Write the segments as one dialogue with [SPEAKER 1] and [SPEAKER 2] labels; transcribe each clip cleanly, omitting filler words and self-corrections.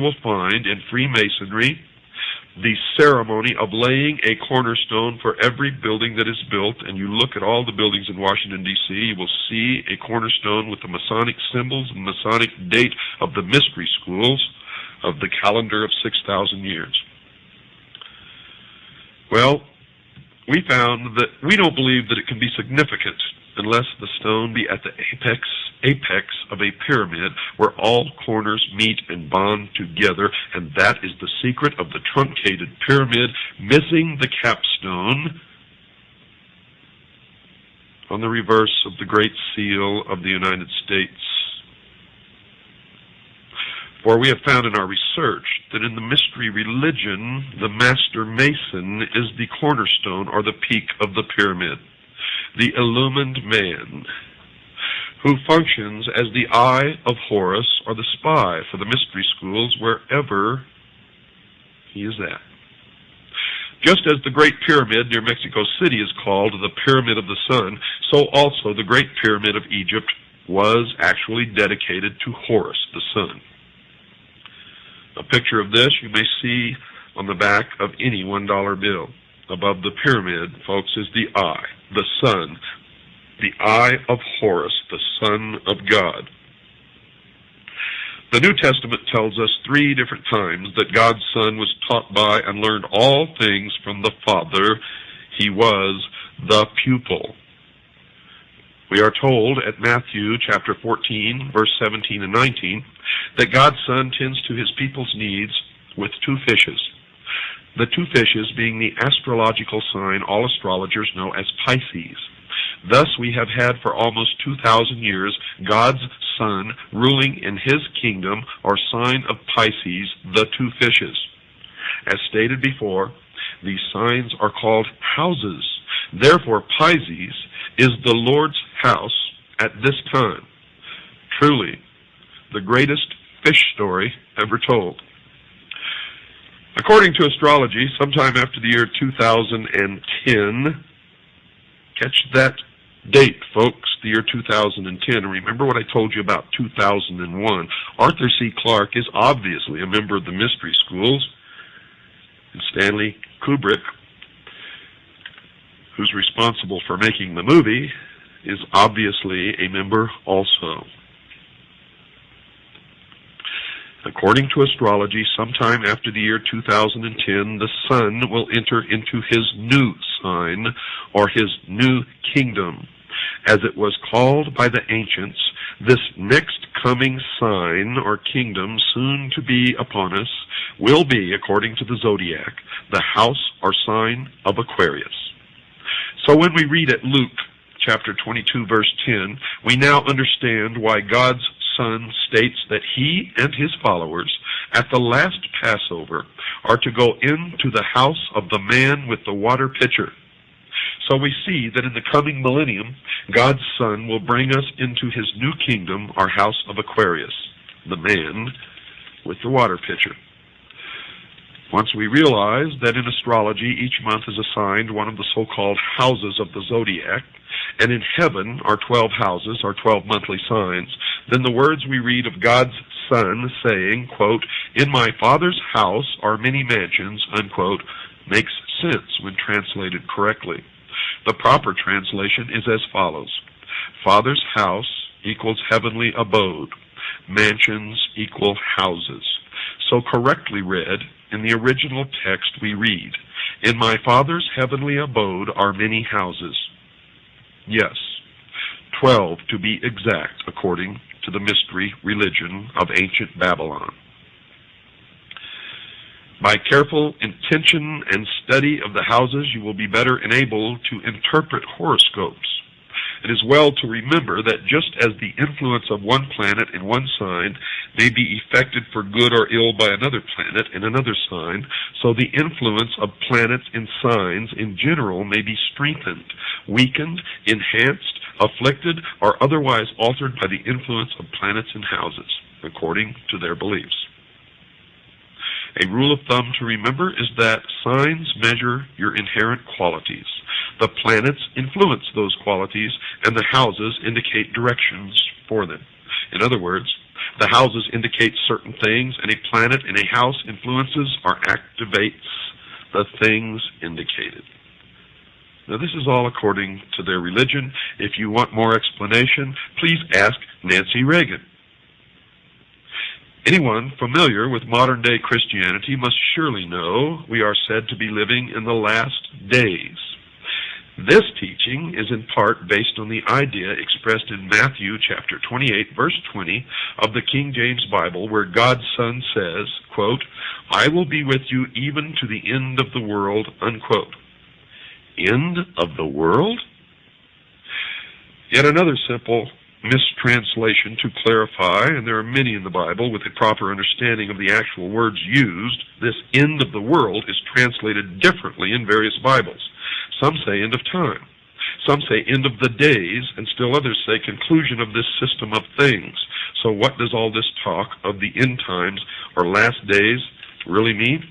[SPEAKER 1] you will find in Freemasonry the ceremony of laying a cornerstone for every building that is built. And you look at all the buildings in Washington, D.C., you will see a cornerstone with the Masonic symbols and Masonic date of the mystery schools of the calendar of 6,000 years. Well, we found that we don't believe that it can be significant unless the stone be at the apex of a pyramid where all corners meet and bond together, and that is the secret of the truncated pyramid, missing the capstone on the reverse of the Great Seal of the United States. For we have found in our research that in the mystery religion, the master mason is the cornerstone or the peak of the pyramid, the illumined man, who functions as the eye of Horus or the spy for the mystery schools wherever he is at. Just as the Great Pyramid near Mexico City is called the Pyramid of the Sun, so also the Great Pyramid of Egypt was actually dedicated to Horus, the sun. A picture of this you may see on the back of any $1 bill. Above the pyramid, folks, is the eye, the sun, the eye of Horus, the Son of God. The New Testament tells us 3 different times that God's Son was taught by and learned all things from the Father. He was the pupil. We are told at Matthew chapter 14, verse 17 and 19, that God's Son tends to his people's needs with 2 fishes. The 2 fishes being the astrological sign all astrologers know as Pisces. Thus we have had for almost 2,000 years God's Son ruling in his kingdom or sign of Pisces, the 2 fishes. As stated before, these signs are called houses. Therefore Pisces is the Lord's house at this time. Truly, the greatest fish story ever told. According to astrology, sometime after the year 2010, catch that date, folks, the year 2010. And remember what I told you about 2001. Arthur C. Clarke is obviously a member of the mystery schools. And Stanley Kubrick, who's responsible for making the movie, is obviously a member also. According to astrology, sometime after the year 2010, the sun will enter into his new sign, or his new kingdom. As it was called by the ancients, this next coming sign or kingdom soon to be upon us will be, according to the zodiac, the house or sign of Aquarius. So when we read at Luke chapter 22, verse 10, we now understand why God's Son states that he and his followers at the last Passover are to go into the house of the man with the water pitcher. So we see that in the coming millennium, God's Son will bring us into his new kingdom, our house of Aquarius, the man with the water pitcher. Once we realize that in astrology each month is assigned one of the so-called houses of the zodiac, and in heaven are 12 houses, or 12 monthly signs, then the words we read of God's Son saying, quote, "In my Father's house are many mansions," unquote, makes sense when translated correctly. The proper translation is as follows: Father's house equals heavenly abode. Mansions equal houses. So correctly read, in the original text we read, "In my Father's heavenly abode are many houses." Yes, 12 to be exact, according to the mystery religion of ancient Babylon. By careful intention and study of the houses, you will be better enabled to interpret horoscopes. It is well to remember that just as the influence of one planet in one sign may be effected for good or ill by another planet in another sign, so the influence of planets in signs in general may be strengthened, weakened, enhanced, afflicted, or otherwise altered by the influence of planets in houses, according to their beliefs. A rule of thumb to remember is that signs measure your inherent qualities. The planets influence those qualities, and the houses indicate directions for them. In other words, The houses indicate certain things, and a planet in a house influences or activates the things indicated. Now, this is all according to their religion. If you want more explanation, please ask Nancy Reagan. Anyone familiar with modern-day Christianity must surely know we are said to be living in the last days. This teaching is in part based on the idea expressed in Matthew chapter 28, verse 20 of the King James Bible, where God's Son says, quote, "I will be with you even to the end of the world," unquote. End of the world? Yet another simple mistranslation to clarify, and there are many in the Bible with a proper understanding of the actual words used. This end of the world is translated differently in various Bibles. Some say end of time. Some say end of the days, and still others say conclusion of this system of things. So what does all this talk of the end times or last days really mean?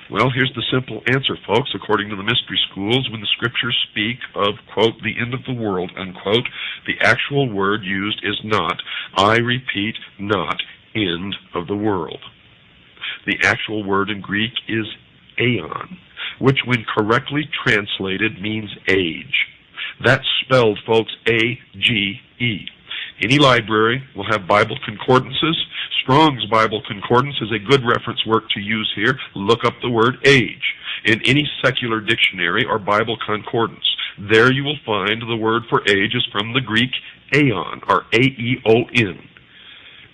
[SPEAKER 1] Well, here's the simple answer, folks. According to the mystery schools, when the scriptures speak of, quote, the end of the world, unquote, the actual word used is not, I repeat, not, end of the world. The actual word in Greek is aeon, which when correctly translated means age. That's spelled, folks, A-G-E. Any library will have Bible concordances. Strong's Bible Concordance is a good reference work to use here. Look up the word age in any secular dictionary or Bible concordance. There you will find the word for age is from the Greek aeon, or A-E-O-N.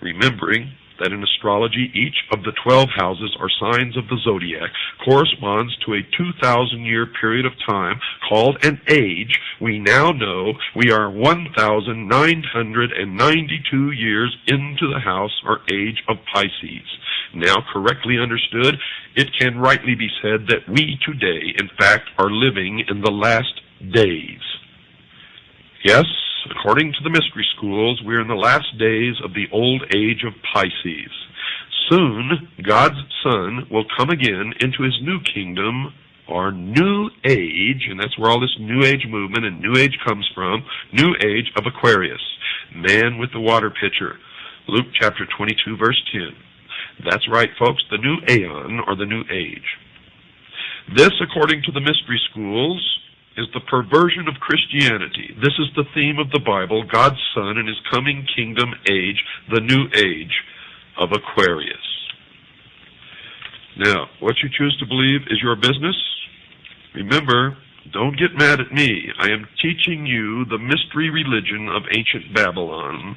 [SPEAKER 1] Remembering that in astrology, each of the 12 houses or signs of the zodiac corresponds to a 2,000-year period of time called an age, we now know we are 1,992 years into the house or age of Pisces. Now, correctly understood, it can rightly be said that we today, in fact, are living in the last days. Yes, according to the mystery schools, we're in the last days of the old age of Pisces. Soon, God's Son will come again into his new kingdom, or new age, and that's where all this new age movement and new age comes from, new age of Aquarius, man with the water pitcher, Luke chapter 22, verse 10. That's right, folks, the new aeon, or the new age. This, according to the mystery schools, is the perversion of Christianity. This is the theme of the Bible, God's Son and his coming kingdom age, the new age of Aquarius. Now, what you choose to believe is your business. Remember, don't get mad at me. I am teaching you the mystery religion of ancient Babylon.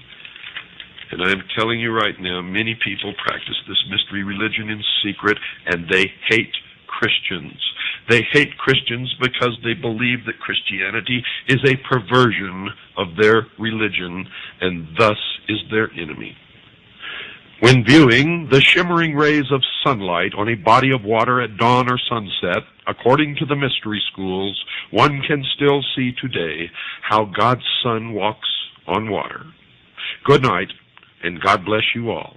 [SPEAKER 1] And I am telling you right now, many people practice this mystery religion in secret, and they hate Christians. They hate Christians because they believe that Christianity is a perversion of their religion and thus is their enemy. When viewing the shimmering rays of sunlight on a body of water at dawn or sunset, according to the mystery schools, one can still see today how God's Son walks on water. Good night, and God bless you all.